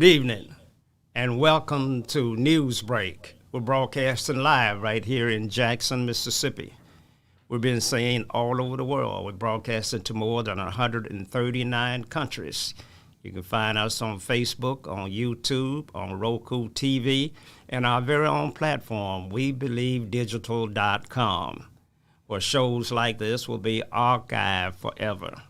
evening, and welcome to Newsbreak. We're broadcasting live right here in Jackson, Mississippi. We're being seen all over the world. We're broadcasting to more than 139 countries. You can find us on Facebook, on YouTube, on Roku TV, and our very own platform, WeBelieveDigital.com, where shows like this will be archived forever.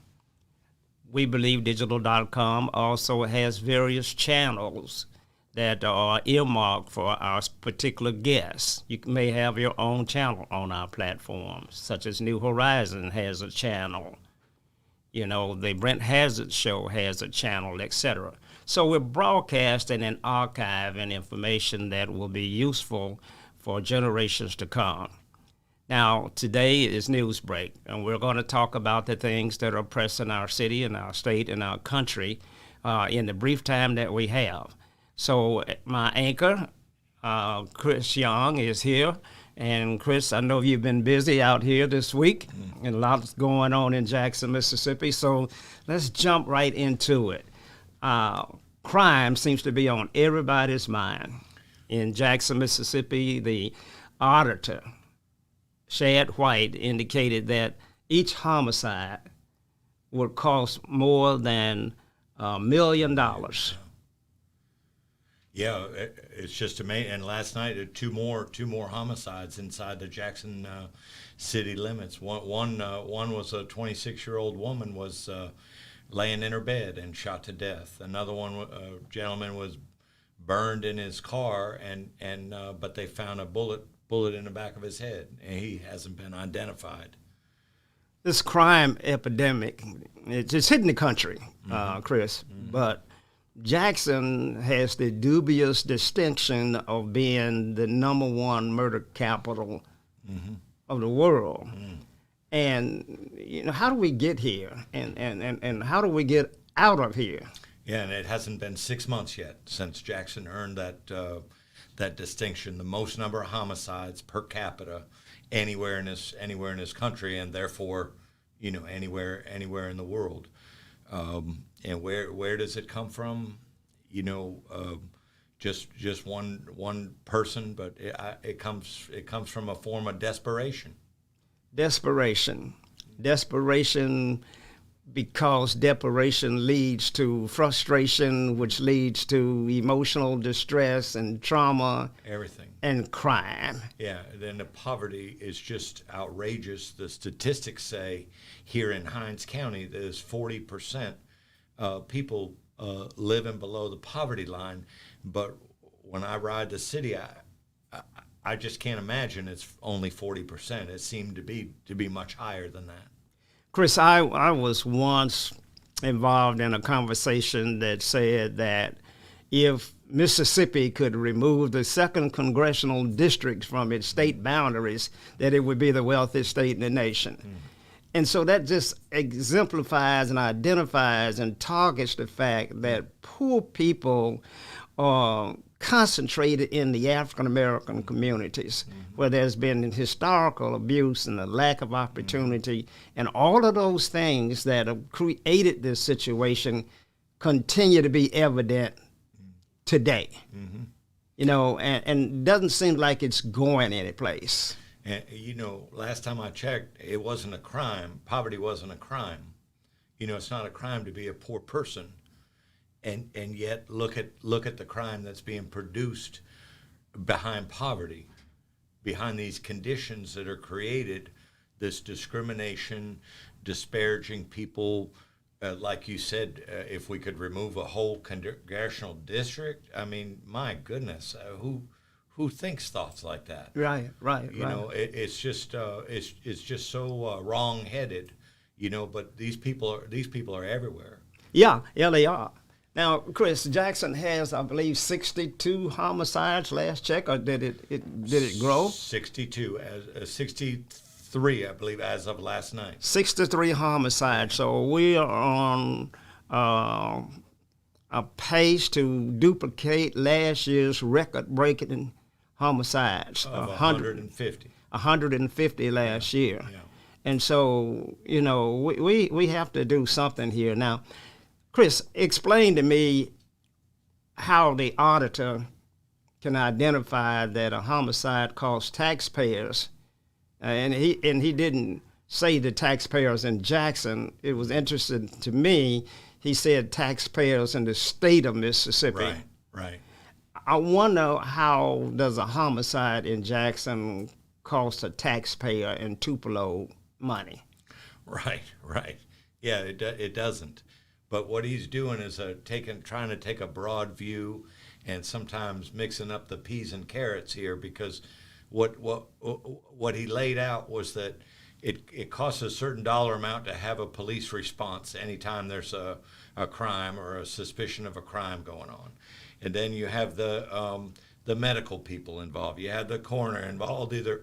WeBelieveDigital.com also has various channels that are earmarked for our particular guests. You may have your own channel on our platforms, such as New Horizon has a channel. You know, the Brent Hazard Show has a channel, etc. So we're broadcasting and archiving information that will be useful for generations to come. Now, today is Newsbreak, and we're going to talk about the things that are pressing our city and our state and our country in the brief time that we have. So my anchor, Chris Young, is here. And Chris, I know you've been busy out here this week, and a lot's going on in Jackson, Mississippi. So let's jump right into it. Crime seems to be on everybody's mind. In Jackson, Mississippi, the auditor, Shad White, indicated that each homicide would cost more than $1 million. Yeah, it's just amazing. And last night, two more homicides inside the Jackson city limits. One was a 26-year-old woman was laying in her bed and shot to death. Another one, a gentleman was burned in his car, but they found a bullet in the back of his head, and he hasn't been identified. This crime epidemic, it's hitting the country, Chris, but Jackson has the dubious distinction of being the #1 murder capital of the world. And, you know, how do we get here? And how do we get out of here? Yeah, and it hasn't been 6 months yet since Jackson earned that distinction, the most number of homicides per capita anywhere in this country, and therefore, you know, anywhere in the world. And where does it come from? You know, just one person, but it comes from a form of desperation. Desperation, because desperation leads to frustration, which leads to emotional distress and trauma. Everything. And crime. Yeah, then the poverty is just outrageous. The statistics say here in Hinds County, there's 40% people living below the poverty line. But when I ride the city, I just can't imagine it's only 40%. It seemed to be much higher than that. Chris, I was once involved in a conversation that said that if Mississippi could remove the 2nd congressional district from its state boundaries, that it would be the wealthiest state in the nation. And so that just exemplifies and identifies and targets the fact that poor people are concentrated in the African-American communities, where there's been historical abuse and a lack of opportunity, and all of those things that have created this situation continue to be evident today. You know, and it doesn't seem like it's going anyplace. And, you know, last time I checked, it wasn't a crime. Poverty wasn't a crime. You know, it's not a crime to be a poor person. And yet look at the crime that's being produced behind poverty, behind these conditions that are created, this discrimination, disparaging people. Like you said, if we could remove a whole congressional district, I mean, my goodness, who thinks thoughts like that? Right. You know, it's just so wrong-headed, you know. But these people are everywhere. Yeah, they are. Now, Chris, Jackson has, I believe, 62 homicides last check, or did it grow? 62, 63, I believe, as of last night. 63 homicides. So we are on a pace to duplicate last year's record-breaking homicides. Of 150. 150 last year. Yeah. And so, you know, we have to do something here. Now, Chris, explain to me how the auditor can identify that a homicide costs taxpayers, and he didn't say the taxpayers in Jackson. It was interesting to me. He said taxpayers in the state of Mississippi. Right, right. I wonder, how does a homicide in Jackson cost a taxpayer in Tupelo money? Right, right. Yeah, it doesn't. But what he's doing is trying to take a broad view, and sometimes mixing up the peas and carrots here, because what he laid out was that it costs a certain dollar amount to have a police response anytime there's a crime or a suspicion of a crime going on. And then you have the medical people involved. You have the coroner involved. Either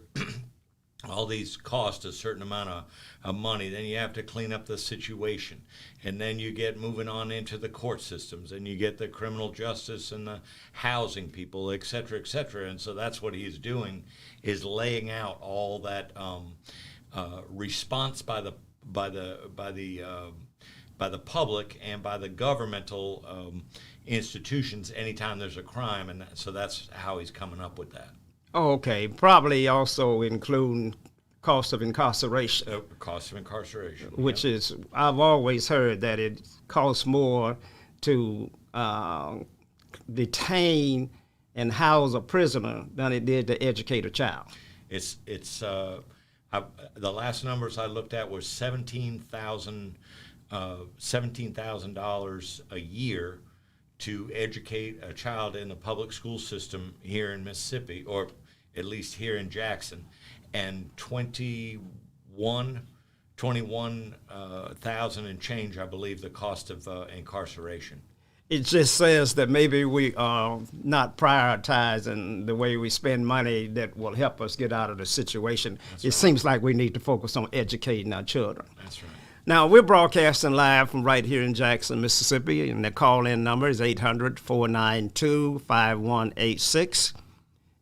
all these cost a certain amount of money. Then you have to clean up the situation. And then you get moving on into the court systems, and you get the criminal justice and the housing people, et cetera, et cetera. And so that's what he's doing, is laying out all that response by the public and by the governmental institutions anytime there's a crime. And so that's how he's coming up with that. Oh, okay. Probably also include cost of incarceration. Cost of incarceration. Which is, I've always heard that it costs more to detain and house a prisoner than it did to educate a child. It's the last numbers I looked at was $17,000 a year to educate a child in the public school system here in Mississippi, or at least here in Jackson, and 21,000 and change, I believe, the cost of incarceration. It just says that maybe we are not prioritizing the way we spend money that will help us get out of the situation. It seems like we need to focus on educating our children. That's right. Now, we're broadcasting live from right here in Jackson, Mississippi, and the call-in number is 800-492-5186,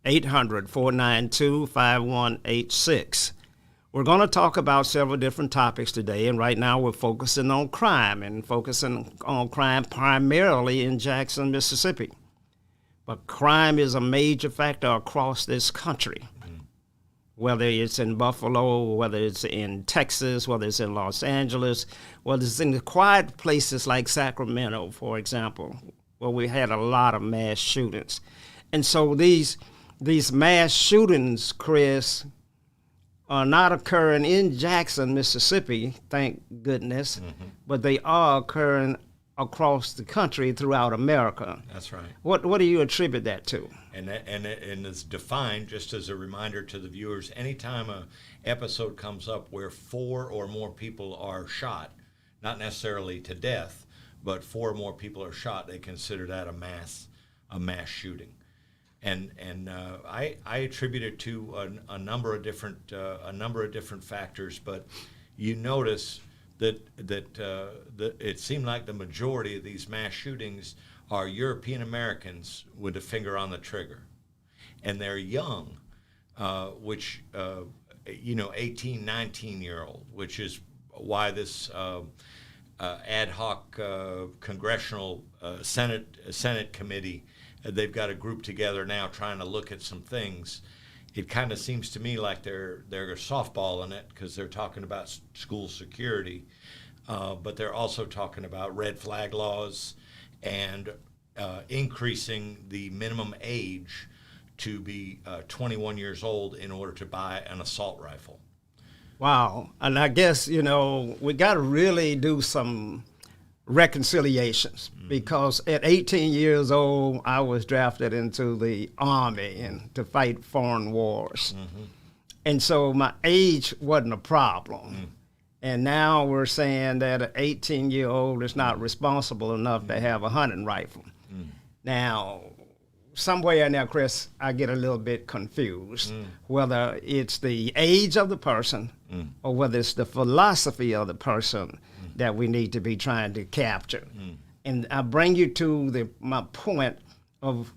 800-492-5186. We're going to talk about several different topics today, and right now we're focusing on crime, and focusing on crime primarily in Jackson, Mississippi. But crime is a major factor across this country. Whether it's in Buffalo, whether it's in Texas, whether it's in Los Angeles, whether it's in the quiet places like Sacramento, for example, where we had a lot of mass shootings. And so these mass shootings, Chris, are not occurring in Jackson, Mississippi, thank goodness, but they are occurring across the country throughout America. That's right. What do you attribute that to? And it's defined, just as a reminder to the viewers, anytime an episode comes up where 4 or more people are shot, not necessarily to death, but 4 or more people are shot, they consider that a mass shooting. And I attribute it to a number of different factors, but you notice that it seemed like the majority of these mass shootings are European Americans with a finger on the trigger, and they're young, 18, 19-year-old, which is why this ad hoc congressional Senate committee, they've got a group together now trying to look at some things. It kind of seems to me like they're softballing it, because they're talking about school security, but they're also talking about red flag laws and increasing the minimum age to be 21 years old in order to buy an assault rifle. Wow. And I guess, we got to really do some reconciliations, because at 18 years old, I was drafted into the Army and to fight foreign wars. And so my age wasn't a problem. And now we're saying that an 18-year-old is not responsible enough to have a hunting rifle. Now, somewhere in there, Chris, I get a little bit confused, whether it's the age of the person or whether it's the philosophy of the person that we need to be trying to capture. And I bring you to my point of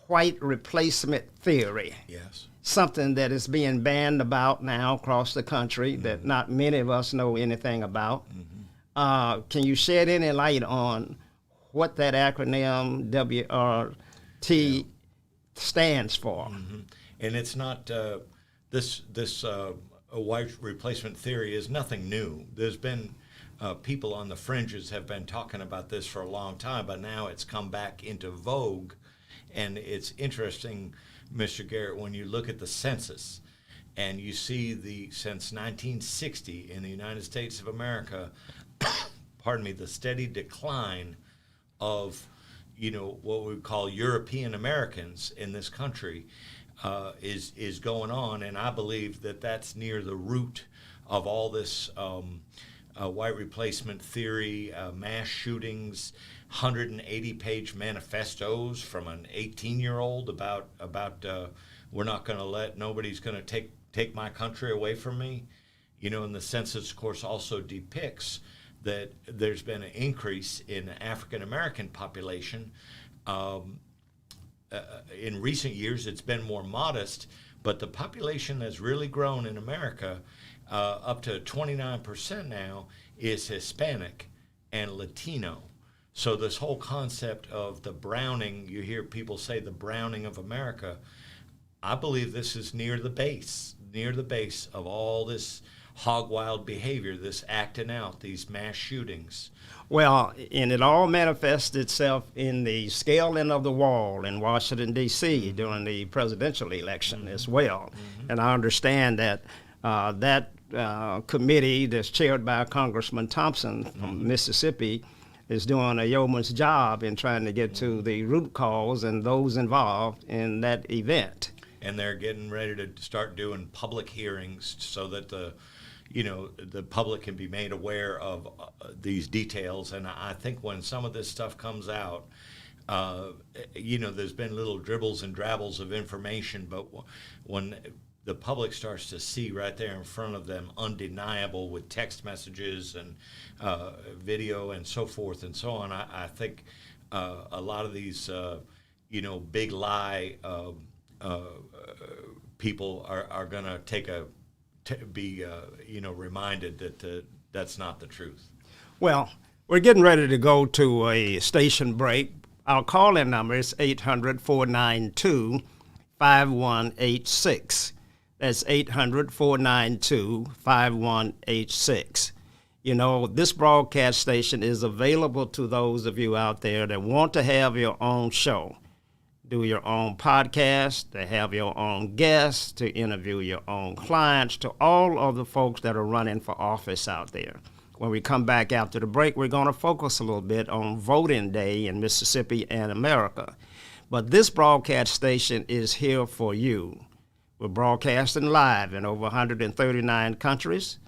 white replacement theory. Yes. Something that is being banned about now across the country that not many of us know anything about. Can you shed any light on what that acronym WRT stands for. Mm-hmm. And it's not this white replacement theory is nothing new. There's been people on the fringes have been talking about this for a long time, but now it's come back into vogue. And it's interesting, Mr. Garrett, when you look at the census and you see since 1960 in the United States of America, pardon me, the steady decline of, what we call European Americans in this country is going on. And I believe that that's near the root of all this white replacement theory, mass shootings, 180-page manifestos from an 18-year-old about we're not going to nobody's going to take my country away from me. And the census, of course, also depicts that there's been an increase in the African American population. In recent years, it's been more modest, but the population has really grown in America. Up to 29% now is Hispanic and Latino. So this whole concept of the browning, you hear people say the browning of America, I believe this is near the base of all this hog wild behavior, this acting out, these mass shootings. Well, and it all manifests itself in the scaling of the wall in Washington, D.C. during the presidential election as well. And I understand that that committee that's chaired by Congressman Thompson from Mississippi is doing a yeoman's job in trying to get to the root cause and those involved in that event. And they're getting ready to start doing public hearings so that the public can be made aware of these details. And I think when some of this stuff comes out, there's been little dribbles and drabbles of information, but when the public starts to see right there in front of them, undeniable with text messages and video and so forth and so on, I think a lot of these, big lie people are going to be reminded that that's not the truth. Well, we're getting ready to go to a station break. Our call-in number is 800-492-5186. That's 800-492-5186. This broadcast station is available to those of you out there that want to have your own show, do your own podcast, to have your own guests, to interview your own clients, to all of the folks that are running for office out there. When we come back after the break, we're going to focus a little bit on voting day in Mississippi and America. But this broadcast station is here for you. We're broadcasting live in over 139 countries,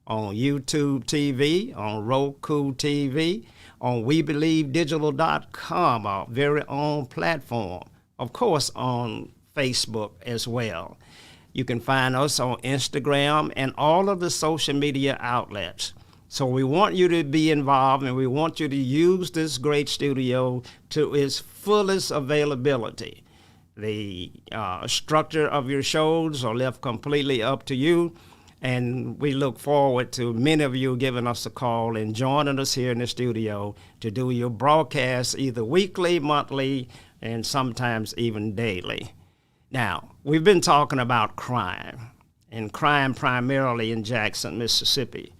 on YouTube TV, on Roku TV, on WeBelieveDigital.com, our very own platform. Of course, on Facebook as well. You can find us on Instagram and all of the social media outlets. So we want you to be involved, and we want you to use this great studio to its fullest availability. The structure of your shows are left completely up to you, and we look forward to many of you giving us a call and joining us here in the studio to do your broadcasts either weekly, monthly, and sometimes even daily. Now, we've been talking about crime, and crime primarily in Jackson, Mississippi.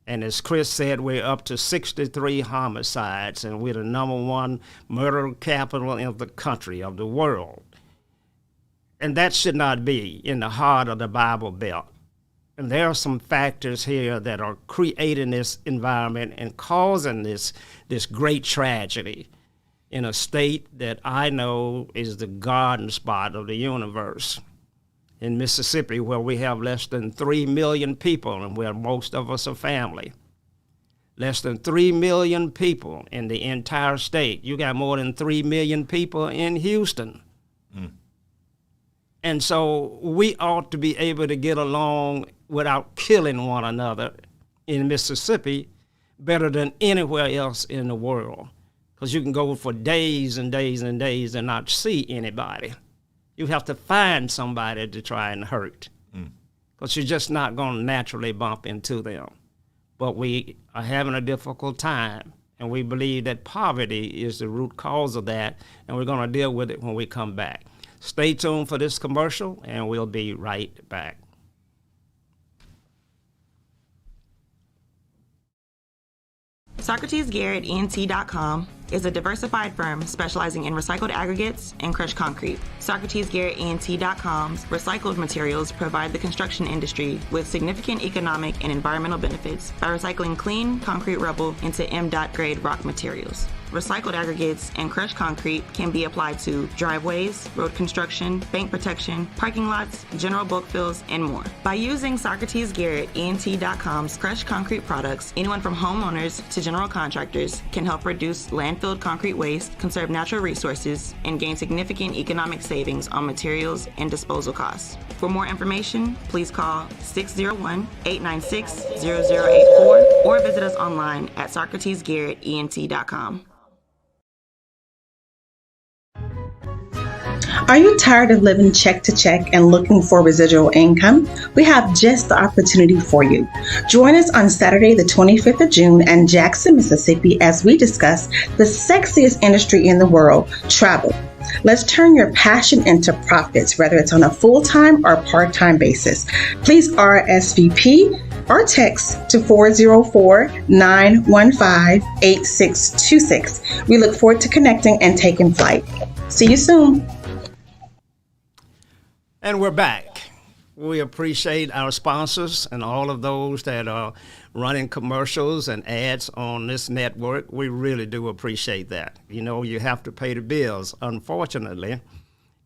And as Chris said, we're up to 63 homicides, and we're the #1 murder capital of the country, of the world. And that should not be in the heart of the Bible Belt. And there are some factors here that are creating this environment and causing this great tragedy in a state that I know is the garden spot of the universe. In Mississippi, where we have less than 3 million people and where most of us are family. Less than 3 million people in the entire state. You got more than 3 million people in Houston. And so we ought to be able to get along without killing one another in Mississippi better than anywhere else in the world. Because you can go for days and days and days and not see anybody. You have to find somebody to try and hurt, because you're just not going to naturally bump into them. But we are having a difficult time, And we believe that poverty is the root cause of that, and we're going to deal with it when we come back. Stay tuned for this commercial, and we'll be right back. Socrates Garrett ENT.com is a diversified firm specializing in recycled aggregates and crushed concrete. Socrates Garrett ENT.com's recycled materials provide the construction industry with significant economic and environmental benefits by recycling clean concrete rubble into M.Dot grade rock materials. Recycled aggregates and crushed concrete can be applied to driveways, road construction, bank protection, parking lots, general bulk fills, and more. By using Socrates Garrett ENT.com's crushed concrete products, anyone from homeowners to general contractors can help reduce landfilled concrete waste, conserve natural resources, and gain significant economic savings on materials and disposal costs. For more information, please call 601-896-0084 or visit us online at SocratesGarrettENT.com. Are you tired of living check to check and looking for residual income? We have just the opportunity for you. Join us on Saturday, the 25th of June in Jackson, Mississippi, as we discuss the sexiest industry in the world, travel. Let's turn your passion into profits, whether it's on a full-time or part-time basis. Please RSVP or text to 404-915-8626. We look forward to connecting and taking flight. See you soon. And we're back. We appreciate our sponsors and all of those that are running commercials and ads on this network. We really do appreciate that. You know, you have to pay the bills. Unfortunately,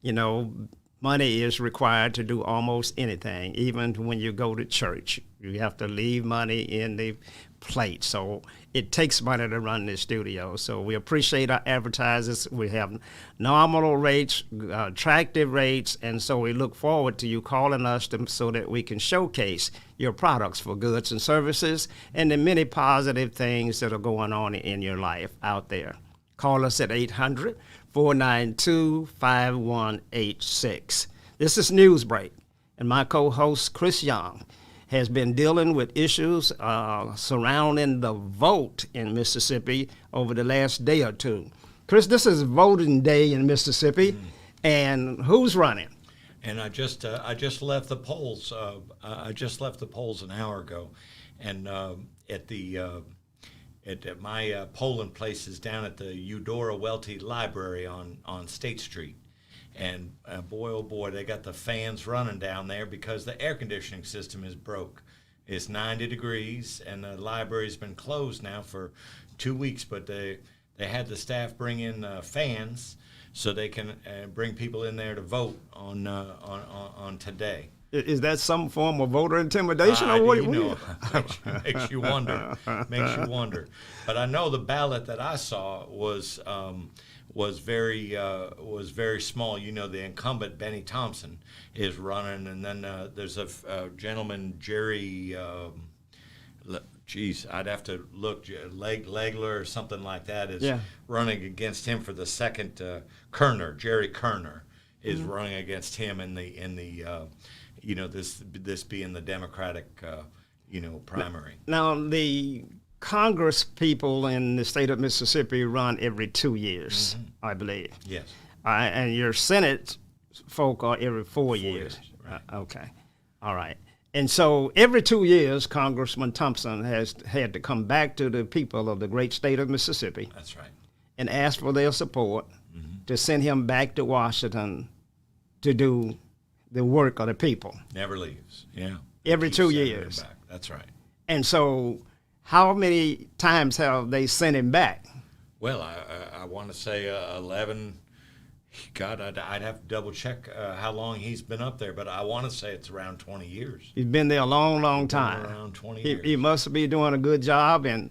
you know, money is required to do almost anything, even when you go to church. You have to leave money in the plate. So it takes money to run this studio. So we appreciate our advertisers. We have nominal rates, attractive rates, and so we look forward to you calling us so that we can showcase your products for goods and services and the many positive things that are going on in your life out there. Call us at 800-492-5186. This is Newsbreak, and my co-host, Chris Young, has been dealing with issues surrounding the vote in Mississippi over the last day or two. Chris, this is voting day in Mississippi, and who's running? And I just left the polls. I just left the polls an hour ago, and at my polling place is down at the Eudora Welty Library on State Street. And boy, oh boy, they got the fans running down there because the air conditioning system is broke. It's 90 degrees, and the library's been closed now for 2 weeks, but they had the staff bring in fans so they can bring people in there to vote on today. Is that some form of voter intimidation, or what? Makes you wonder. Makes you wonder. But I know the ballot that I saw was very small. You know, the incumbent Benny Thompson is running, and then there's a gentleman, Jerry. I'd have to look. Legler or something like that is running against him for the second. Jerry Kerner is running against him in the this being the Democratic primary. Now the Congress people in the state of Mississippi run every 2 years, I believe. Yes. And your Senate folk are every 4 years. Right. Okay. All right. And so every 2 years, Congressman Thompson has had to come back to the people of the great state of Mississippi. That's right. And ask for their support to send him back to Washington to do the work of the people. Never leaves. Yeah. Every 2 years. Back. That's right. And so how many times have they sent him back? Well, I want to say 11. God, I'd have to double check how long he's been up there, but I want to say it's around 20 years. He's been there a long, long time. Around 20 years. He must be doing a good job, and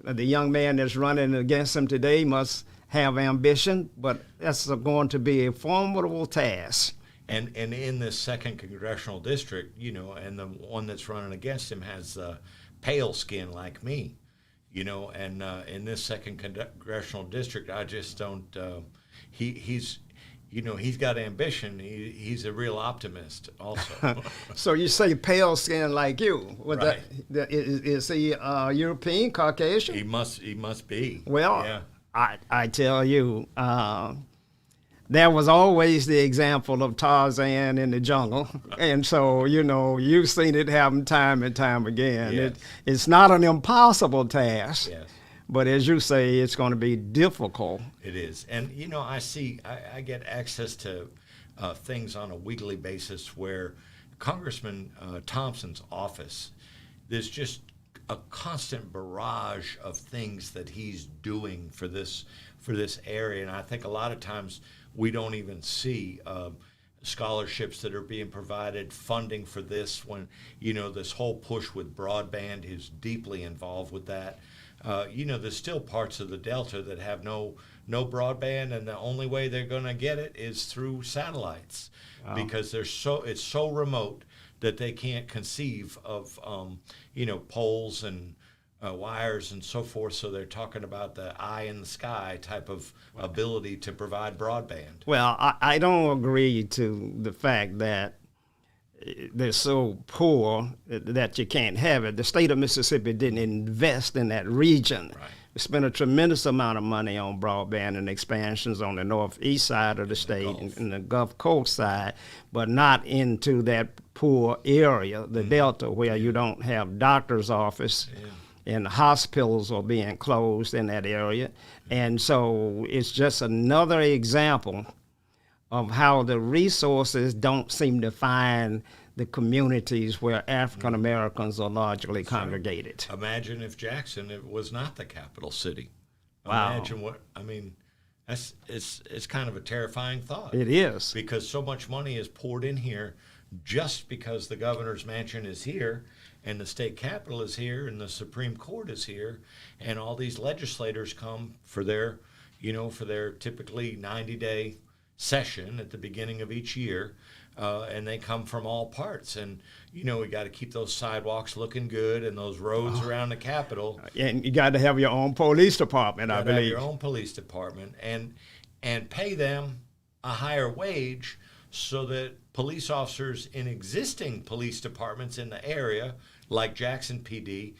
the young man that's running against him today must have ambition, but that's going to be a formidable task. And in this second congressional district, and the one that's running against him has pale skin like me, and in this second congressional district, I just don't. He's he's got ambition. He's a real optimist also. So you say pale skin like you. Right. Is he European, Caucasian? He must be. Well, yeah. I tell you, there was always the example of Tarzan in the jungle. And so, you've seen it happen time and time again. Yes. It's not an impossible task. Yes. But as you say, it's going to be difficult. It is. And, I get access to things on a weekly basis where Congressman Thompson's office, there's just a constant barrage of things that he's doing for this area. And I think a lot of times we don't even see scholarships that are being provided, funding for this when, this whole push with broadband is deeply involved with that. There's still parts of the Delta that have no broadband, and the only way they're going to get it is through satellites. Wow. Because it's so remote that they can't conceive of poles and wires and so forth. So they're talking about the eye in the sky type of ability to provide broadband. Well, I don't agree to the fact that they're so poor that you can't have it. The state of Mississippi didn't invest in that region. Right. We spent a tremendous amount of money on broadband and expansions on the northeast side of the state and the Gulf Coast side, but not into that poor area, the Delta, where you don't have doctor's office. Yeah. And hospitals are being closed in that area. And so it's just another example of how the resources don't seem to find the communities where African Americans are largely congregated. Imagine if Jackson was not the capital city. Wow. Imagine it's kind of a terrifying thought. It is. Because so much money is poured in here just because the governor's mansion is here and the state capitol is here and the Supreme Court is here, and all these legislators come for their typically 90-day session at the beginning of each year, and they come from all parts. And we got to keep those sidewalks looking good and those roads around the Capitol. And you got to have your own police department, I believe. Your own police department and pay them a higher wage so that police officers in existing police departments in the area, like Jackson PD,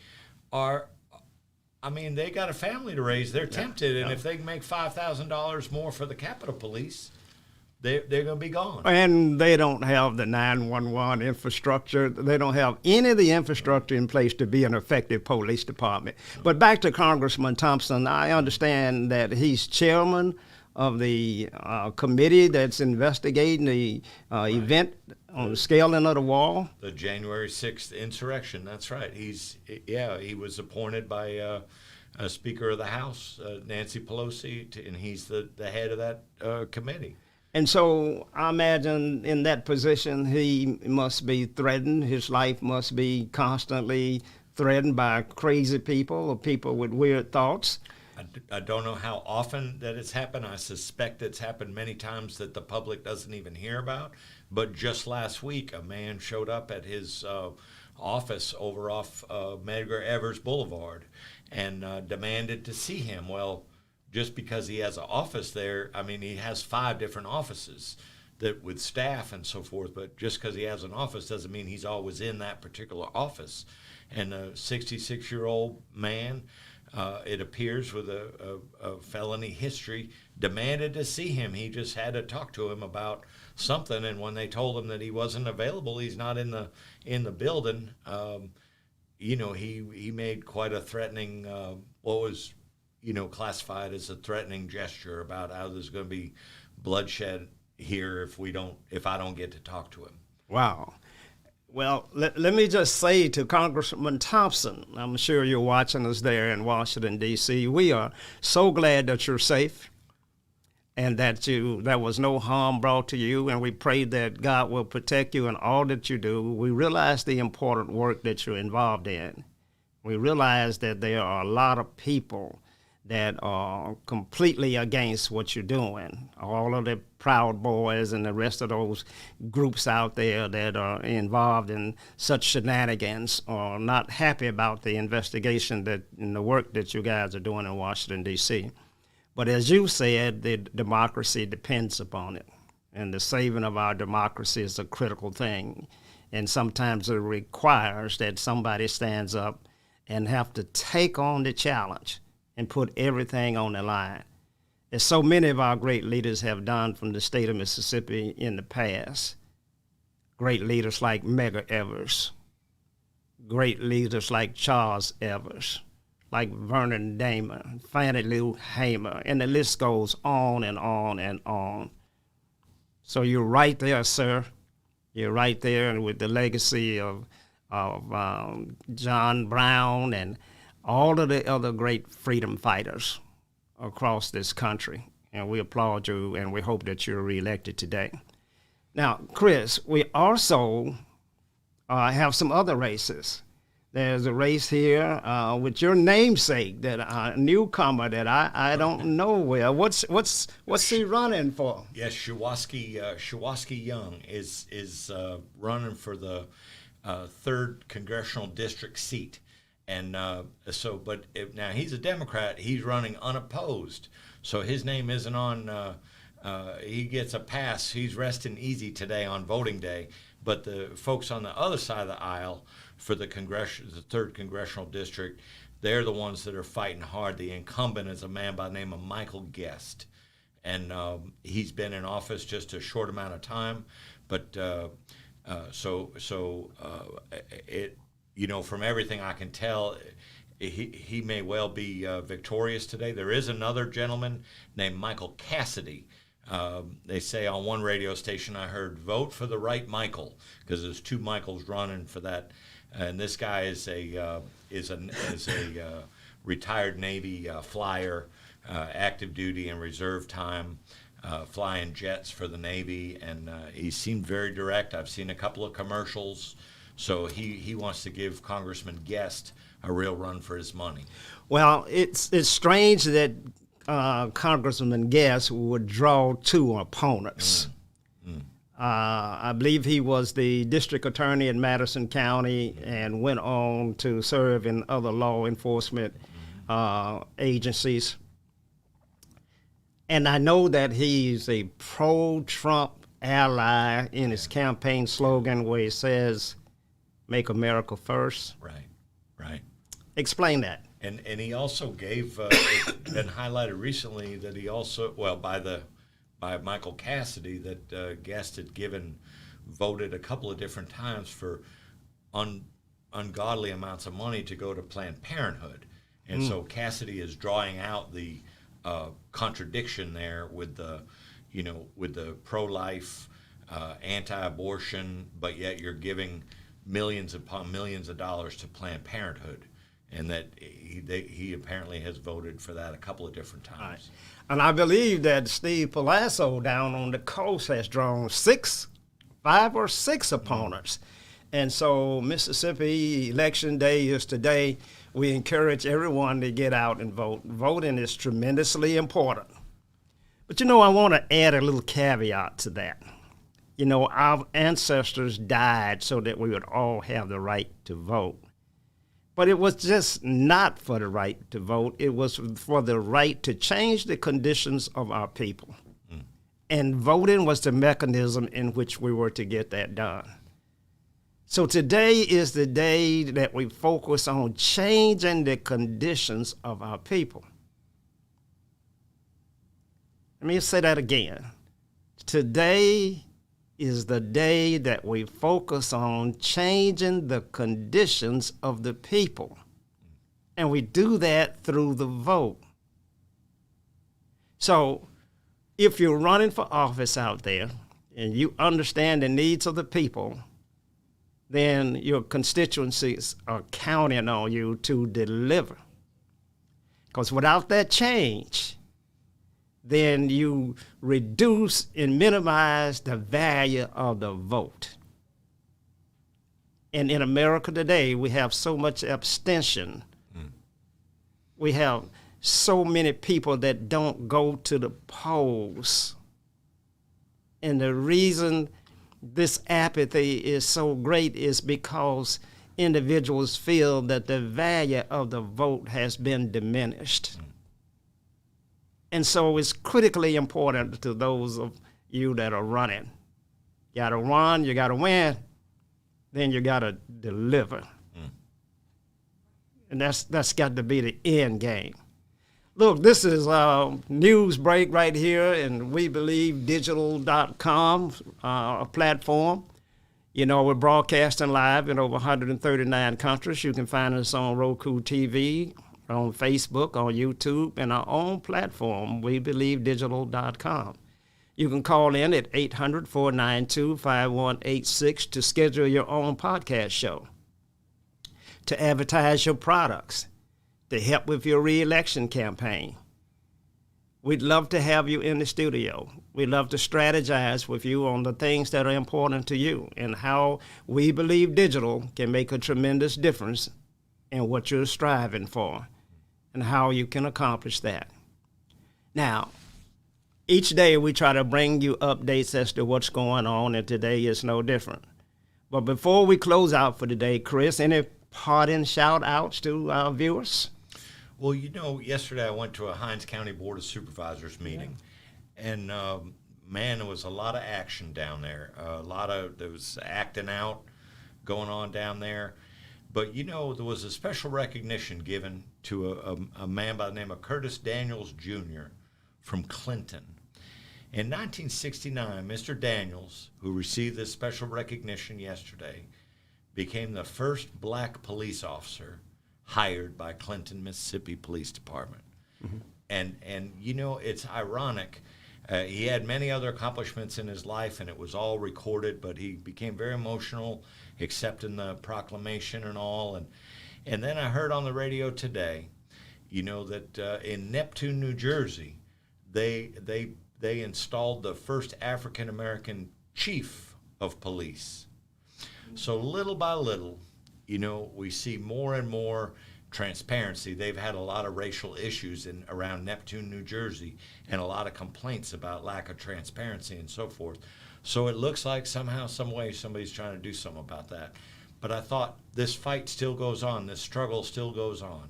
they got a family to raise. They're tempted, and if they can make $5,000 more for the Capitol Police, they're going to be gone. And they don't have the 911 infrastructure. They don't have any of the infrastructure in place to be an effective police department. But back to Congressman Thompson, I understand that he's chairman of the committee that's investigating the event on the scaling of the wall. The January 6th insurrection, that's right. He was appointed by Speaker of the House, Nancy Pelosi, and he's the head of that committee. And so I imagine in that position he must be threatened. His life must be constantly threatened by crazy people or people with weird thoughts. I don't know how often that it's happened. I suspect it's happened many times that the public doesn't even hear about. But just last week, a man showed up at his office over off Medgar Evers Boulevard and demanded to see him. Well, just because he has an office there, he has 5 different offices that with staff and so forth, but just because he has an office doesn't mean he's always in that particular office. And a 66-year-old man, it appears with a felony history, demanded to see him. He just had to talk to him about something, and when they told him that he wasn't available, he's not in the building, he made quite a threatening, what was classified as a threatening gesture about how there's going to be bloodshed here if I don't get to talk to him. Wow. Well, let me just say to Congressman Thompson, I'm sure you're watching us there in Washington, D.C., we are so glad that you're safe and that there was no harm brought to you, and we pray that God will protect you in all that you do. We realize the important work that you're involved in. We realize that there are a lot of people that are completely against what you're doing. All of the Proud Boys and the rest of those groups out there that are involved in such shenanigans are not happy about the investigation and the work that you guys are doing in Washington, D.C. But as you said, the democracy depends upon it. and the saving of our democracy is a critical thing. And sometimes it requires that somebody stands up and have to take on the challenge and put everything on the line. As so many of our great leaders have done from the state of Mississippi in the past. Great leaders like Medgar Evers, great leaders like Charles Evers, like Vernon Damon, Fannie Lou Hamer, and the list goes on and on and on. So you're right there, sir. You're right there, and with the legacy of John Brown and all of the other great freedom fighters across this country. And we applaud you, and we hope that you're reelected today. Now, Chris, we also have some other races. There's a race here with your namesake, that a newcomer that I don't know well. What's he running for? Yes, Shawaski Young is running for the 3rd congressional district seat, and now he's a Democrat. He's running unopposed, so his name isn't on. He gets a pass. He's resting easy today on voting day. But the folks on the other side of the aisle for the 3rd congressional district, they're the ones that are fighting hard. The incumbent is a man by the name of Michael Guest, and he's been in office just a short amount of time. But from everything I can tell, he may well be victorious today. There is another gentleman named Michael Cassidy. They say on one radio station I heard, vote for the right Michael, because there's 2 Michaels running for that. And this guy is a retired Navy flyer, active duty and reserve time, flying jets for the Navy, and he seemed very direct. I've seen a couple of commercials, so he wants to give Congressman Guest a real run for his money. Well, it's strange that Congressman Guest would draw 2 opponents. I believe he was the district attorney in Madison County and went on to serve in other law enforcement agencies. And I know that he's a pro-Trump ally in his campaign slogan where he says, "Make America first." Right. Explain that. And he also gave, it's been highlighted recently that he also, by Michael Cassidy, that Guest had voted a couple of different times for ungodly amounts of money to go to Planned Parenthood. And so Cassidy is drawing out the contradiction there with the pro-life, anti-abortion, but yet you're giving millions upon millions of dollars to Planned Parenthood. And that he apparently has voted for that a couple of different times. Right. And I believe that Steve Palazzo down on the coast has drawn 5 or 6 opponents. And so Mississippi Election Day is today. We encourage everyone to get out and vote. Voting is tremendously important. But I want to add a little caveat to that. Our ancestors died so that we would all have the right to vote. But it was just not for the right to vote. It was for the right to change the conditions of our people. And voting was the mechanism in which we were to get that done. So today is the day that we focus on changing the conditions of our people. Let me say that again. Today is the day that we focus on changing the conditions of the people. And we do that through the vote. So if you're running for office out there and you understand the needs of the people, then your constituencies are counting on you to deliver. Because without that change, then you reduce and minimize the value of the vote. And in America today, we have so much abstention. We have so many people that don't go to the polls. And the reason this apathy is so great is because individuals feel that the value of the vote has been diminished. And so it's critically important to those of you that are running. You got to run, you got to win, then you got to deliver. And that's got to be the end game. Look, this is a news break right here, and WeBelieveDigital.com, a platform. You know, we're broadcasting live in over 139 countries. You can find us on Roku TV, on Facebook, on YouTube, and our own platform, WeBelieveDigital.com. You can call in at 800-492-5186 to schedule your own podcast show, to advertise your products, to help with your re-election campaign. We'd love to have you in the studio. We'd love to strategize with you on the things that are important to you and how We Believe Digital can make a tremendous difference in what you're striving for and how you can accomplish that. Now, each day we try to bring you updates as to what's going on, and today is no different. But before we close out for today, Chris, any parting shout-outs to our viewers? Well, you know, yesterday I went to a Hinds County Board of Supervisors meeting, and man, there was a lot of action down there. There was acting out going on down there. But, you know, there was a special recognition given to a man by the name of Curtis Daniels, Jr. from Clinton. In 1969, Mr. Daniels, who received this special recognition yesterday, became the first black police officer hired by Clinton, Mississippi Police Department. Mm-hmm. And you know, it's ironic. He had many other accomplishments in his life, and it was all recorded, but he became very emotional, accepting the proclamation and all. And then I heard on the radio today, you know, that in Neptune, New Jersey, they installed the first African-American chief of police. So little by little, you know, we see more and more transparency. They've had a lot of racial issues around Neptune, New Jersey, and a lot of complaints about lack of transparency and so forth. So it looks like somehow, some way, somebody's trying to do something about that. But I thought this fight still goes on, this struggle still goes on.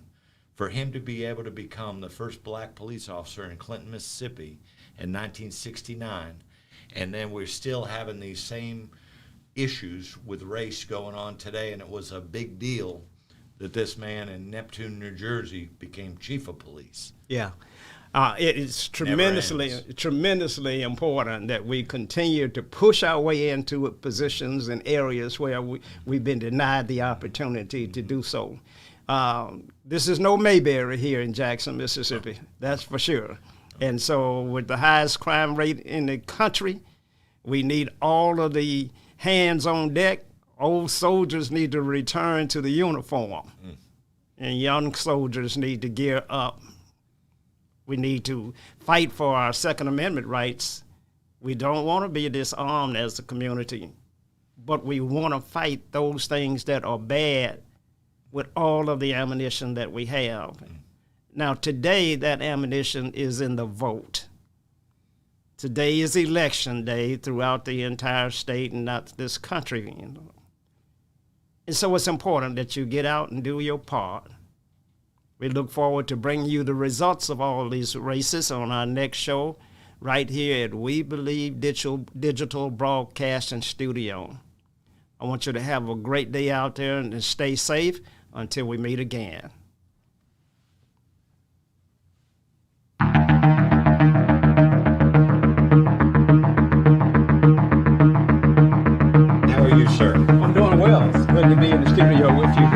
For him to be able to become the first black police officer in Clinton, Mississippi in 1969, and then we're still having these same issues with race going on today, and it was a big deal that this man in Neptune, New Jersey became chief of police. Yeah. It is tremendously important that we continue to push our way into positions and areas where we've been denied the opportunity to do so. This is no Mayberry here in Jackson, Mississippi, that's for sure. And so with the highest crime rate in the country, we need all of the hands on deck. Old soldiers need to return to the uniform, and young soldiers need to gear up. We need to fight for our Second Amendment rights. We don't want to be disarmed as a community, but we want to fight those things that are bad with all of the ammunition that we have. Now, today, that ammunition is in the vote. Today is election day throughout the entire state and not this country. You know. And so it's important that you get out and do your part. We look forward to bringing you the results of all these races on our next show right here at We Believe Digital Broadcasting Studio. I want you to have a great day out there and stay safe until we meet again. How are you, sir? I'm doing well. It's good to be in the studio with you